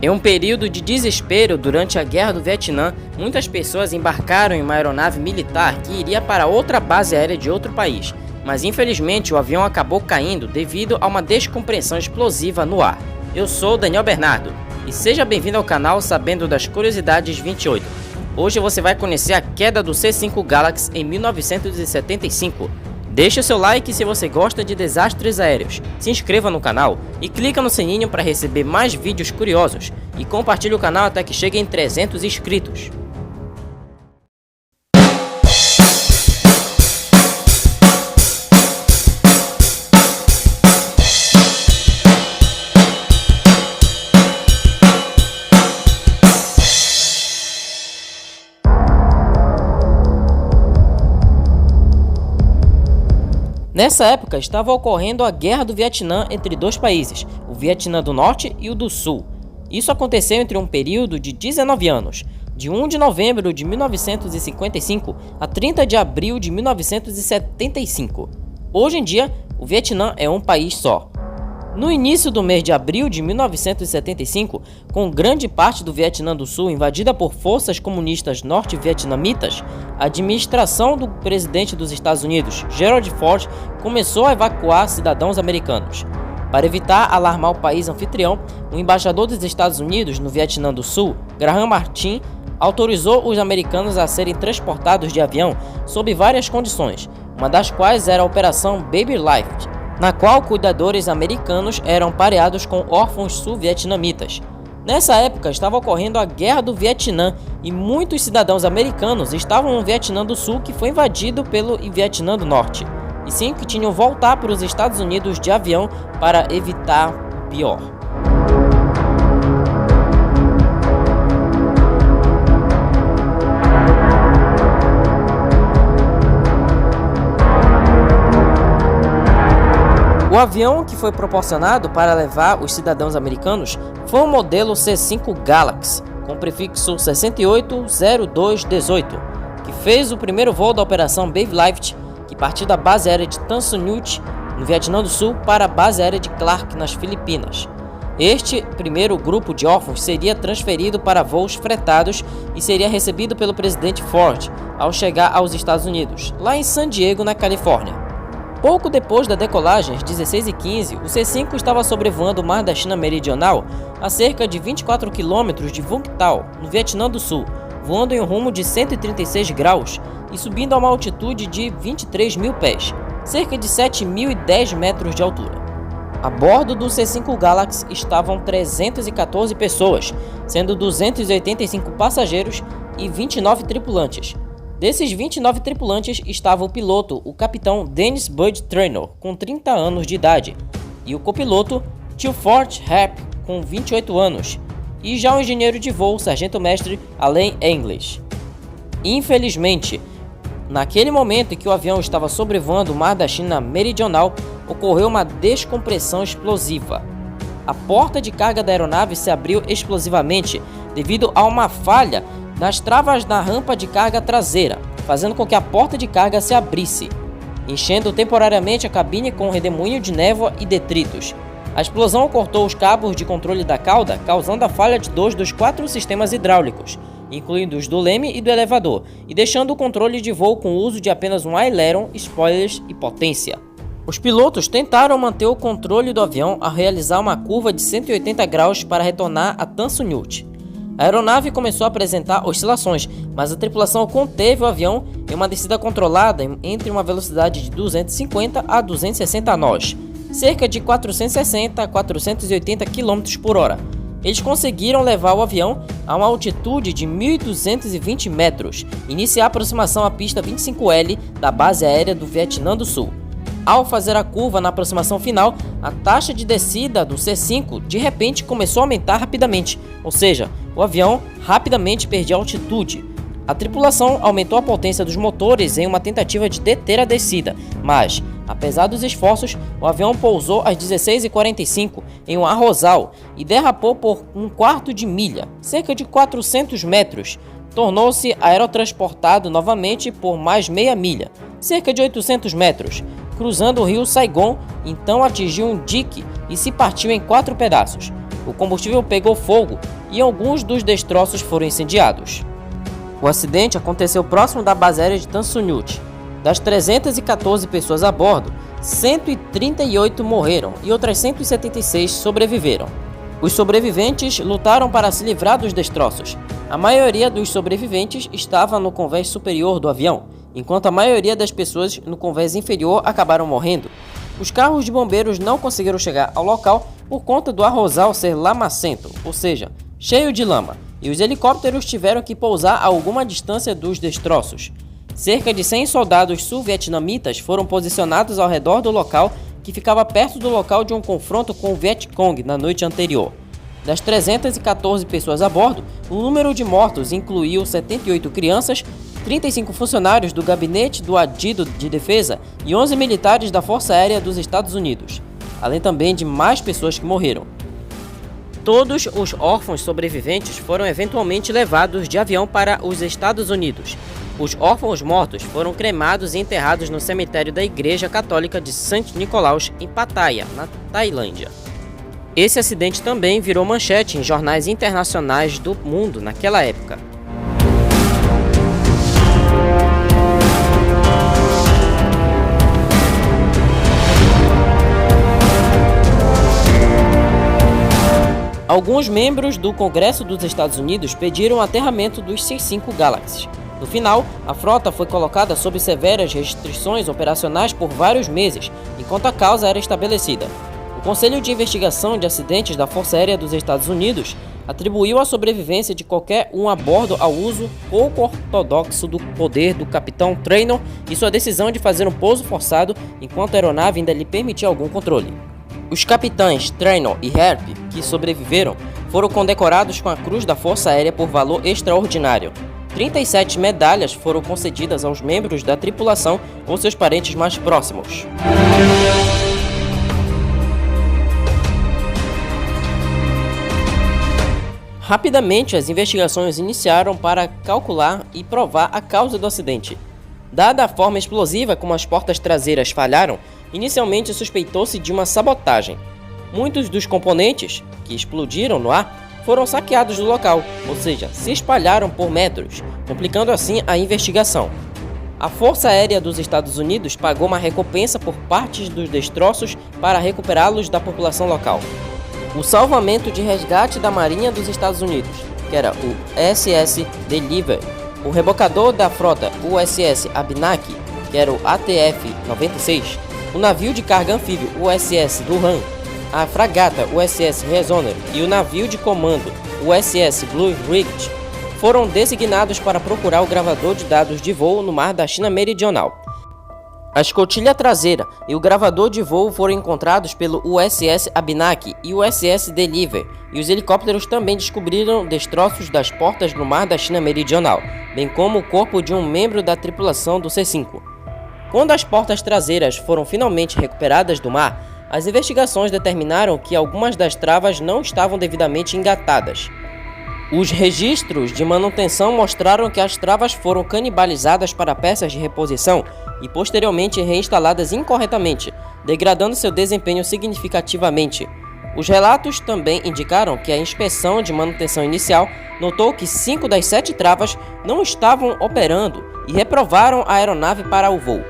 Em um período de desespero durante a Guerra do Vietnã, muitas pessoas embarcaram em uma aeronave militar que iria para outra base aérea de outro país, mas infelizmente o avião acabou caindo devido a uma descompressão explosiva no ar. Eu sou Daniel Bernardo e seja bem-vindo ao canal Sabendo das Curiosidades 28. Hoje você vai conhecer a queda do C-5 Galaxy em 1975. Deixe o seu like se você gosta de desastres aéreos, se inscreva no canal e clica no sininho para receber mais vídeos curiosos e compartilhe o canal até que chegue em 300 inscritos. Nessa época estava ocorrendo a Guerra do Vietnã entre dois países, o Vietnã do Norte e o do Sul. Isso aconteceu entre um período de 19 anos, de 1 de novembro de 1955 a 30 de abril de 1975. Hoje em dia, o Vietnã é um país só. No início do mês de abril de 1975, com grande parte do Vietnã do Sul invadida por forças comunistas norte-vietnamitas, a administração do presidente dos Estados Unidos, Gerald Ford, começou a evacuar cidadãos americanos. Para evitar alarmar o país anfitrião, o embaixador dos Estados Unidos no Vietnã do Sul, Graham Martin, autorizou os americanos a serem transportados de avião sob várias condições, uma das quais era a Operação Baby Life, na qual cuidadores americanos eram pareados com órfãos sul-vietnamitas. Nessa época estava ocorrendo a Guerra do Vietnã e muitos cidadãos americanos estavam no Vietnã do Sul, que foi invadido pelo Vietnã do Norte, e sim que tinham que voltar para os Estados Unidos de avião para evitar o pior. O avião que foi proporcionado para levar os cidadãos americanos foi o modelo C-5 Galaxy, com o prefixo 680218, que fez o primeiro voo da Operação Baby Life, que partiu da base aérea de Tan Son Nhut, no Vietnã do Sul, para a base aérea de Clark, nas Filipinas. Este primeiro grupo de órfãos seria transferido para voos fretados e seria recebido pelo presidente Ford ao chegar aos Estados Unidos, lá em San Diego, na Califórnia. Pouco depois da decolagem, às 16h15, o C-5 estava sobrevoando o Mar da China Meridional a cerca de 24 km de Vung Tau, no Vietnã do Sul, voando em um rumo de 136 graus e subindo a uma altitude de 23 mil pés, cerca de 7.010 metros de altura. A bordo do C-5 Galaxy estavam 314 pessoas, sendo 285 passageiros e 29 tripulantes. Desses 29 tripulantes estava o piloto, o capitão Dennis Bud Traynor, com 30 anos de idade, e o copiloto, Tilford Happ, com 28 anos, e já o engenheiro de voo, sargento-mestre Alain English. Infelizmente, naquele momento em que o avião estava sobrevoando o Mar da China Meridional, ocorreu uma descompressão explosiva. A porta de carga da aeronave se abriu explosivamente devido a uma falha nas travas da rampa de carga traseira, fazendo com que a porta de carga se abrisse, enchendo temporariamente a cabine com redemoinho de névoa e detritos. A explosão cortou os cabos de controle da cauda, causando a falha de 2 dos 4 sistemas hidráulicos, incluindo os do leme e do elevador, e deixando o controle de voo com o uso de apenas um aileron, spoilers e potência. Os pilotos tentaram manter o controle do avião ao realizar uma curva de 180 graus para retornar a Tan Son Nhut. A aeronave começou a apresentar oscilações, mas a tripulação conteve o avião em uma descida controlada entre uma velocidade de 250 a 260 nós, cerca de 460 a 480 km por hora. Eles conseguiram levar o avião a uma altitude de 1.220 metros e iniciar a aproximação à pista 25L da base aérea do Vietnã do Sul. Ao fazer a curva na aproximação final, a taxa de descida do C-5 de repente começou a aumentar rapidamente, ou seja, o avião rapidamente perdia altitude. A tripulação aumentou a potência dos motores em uma tentativa de deter a descida, mas, apesar dos esforços, o avião pousou às 16h45 em um arrozal e derrapou por 1/4 de milha, cerca de 400 metros. Tornou-se aerotransportado novamente por mais meia milha, cerca de 800 metros, cruzando o rio Saigon, então atingiu um dique e se partiu em 4 pedaços. o combustível pegou fogo e alguns dos destroços foram incendiados. O acidente aconteceu próximo da base aérea de Tan Son Nhut. Das 314 pessoas a bordo, 138 morreram e outras 176 sobreviveram. Os sobreviventes lutaram para se livrar dos destroços. A maioria dos sobreviventes estava no convés superior do avião, enquanto a maioria das pessoas no convés inferior acabaram morrendo. Os carros de bombeiros não conseguiram chegar ao local por conta do arrozal ser lamacento, ou seja, cheio de lama, e os helicópteros tiveram que pousar a alguma distância dos destroços. Cerca de 100 soldados sul-vietnamitas foram posicionados ao redor do local, que ficava perto do local de um confronto com o Vietcong na noite anterior. Das 314 pessoas a bordo, o número de mortos incluiu 78 crianças, 35 funcionários do Gabinete do Adido de Defesa e 11 militares da Força Aérea dos Estados Unidos, além também de mais pessoas que morreram. Todos os órfãos sobreviventes foram eventualmente levados de avião para os Estados Unidos. Os órfãos mortos foram cremados e enterrados no cemitério da Igreja Católica de St. Nicolaus, em Pattaya, na Tailândia. Esse acidente também virou manchete em jornais internacionais do mundo naquela época. Alguns membros do Congresso dos Estados Unidos pediram o aterramento dos C-5 Galaxy. No final, a frota foi colocada sob severas restrições operacionais por vários meses, enquanto a causa era estabelecida. O Conselho de Investigação de Acidentes da Força Aérea dos Estados Unidos atribuiu a sobrevivência de qualquer um a bordo ao uso pouco ortodoxo do poder do capitão Traynor e sua decisão de fazer um pouso forçado enquanto a aeronave ainda lhe permitia algum controle. Os capitães Traynor e Harp, que sobreviveram, foram condecorados com a Cruz da Força Aérea por valor extraordinário. 37 medalhas foram concedidas aos membros da tripulação ou seus parentes mais próximos. Rapidamente, as investigações iniciaram para calcular e provar a causa do acidente. Dada a forma explosiva como as portas traseiras falharam, inicialmente suspeitou-se de uma sabotagem. Muitos dos componentes, que explodiram no ar, foram saqueados do local, ou seja, se espalharam por metros, complicando assim a investigação. A Força Aérea dos Estados Unidos pagou uma recompensa por partes dos destroços para recuperá-los da população local. O salvamento de resgate da Marinha dos Estados Unidos, que era o USS Delivery, o rebocador da frota USS Abenaki, que era o ATF-96, o navio de carga anfíbio USS Lujan, a fragata USS Reasoner e o navio de comando USS Blue Ridge foram designados para procurar o gravador de dados de voo no mar da China Meridional. A escotilha traseira e o gravador de voo foram encontrados pelo USS Abenaki e USS Delivery, e os helicópteros também descobriram destroços das portas no mar da China Meridional, bem como o corpo de um membro da tripulação do C-5. Quando as portas traseiras foram finalmente recuperadas do mar, as investigações determinaram que algumas das travas não estavam devidamente engatadas. Os registros de manutenção mostraram que as travas foram canibalizadas para peças de reposição e posteriormente reinstaladas incorretamente, degradando seu desempenho significativamente. Os relatos também indicaram que a inspeção de manutenção inicial notou que 5 das 7 travas não estavam operando e reprovaram a aeronave para o voo.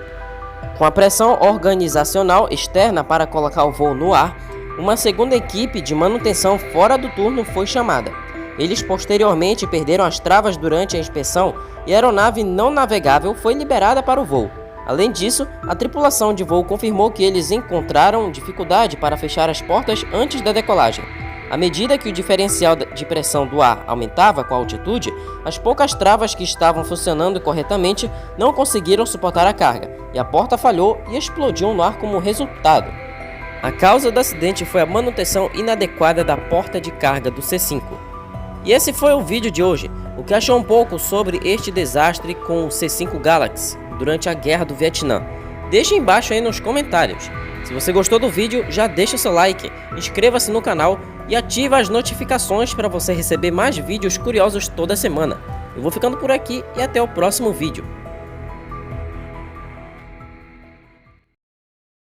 Com a pressão organizacional externa para colocar o voo no ar, uma segunda equipe de manutenção fora do turno foi chamada. Eles posteriormente perderam as travas durante a inspeção e a aeronave não navegável foi liberada para o voo. Além disso, a tripulação de voo confirmou que eles encontraram dificuldade para fechar as portas antes da decolagem. À medida que o diferencial de pressão do ar aumentava com a altitude, as poucas travas que estavam funcionando corretamente não conseguiram suportar a carga, e a porta falhou e explodiu no ar como resultado. A causa do acidente foi a manutenção inadequada da porta de carga do C-5. E esse foi o vídeo de hoje. O que achou um pouco sobre este desastre com o C-5 Galaxy durante a Guerra do Vietnã? Deixe embaixo aí nos comentários. Se você gostou do vídeo, já deixa o seu like, inscreva-se no canal e ative as notificações para você receber mais vídeos curiosos toda semana. Eu vou ficando por aqui e até o próximo vídeo.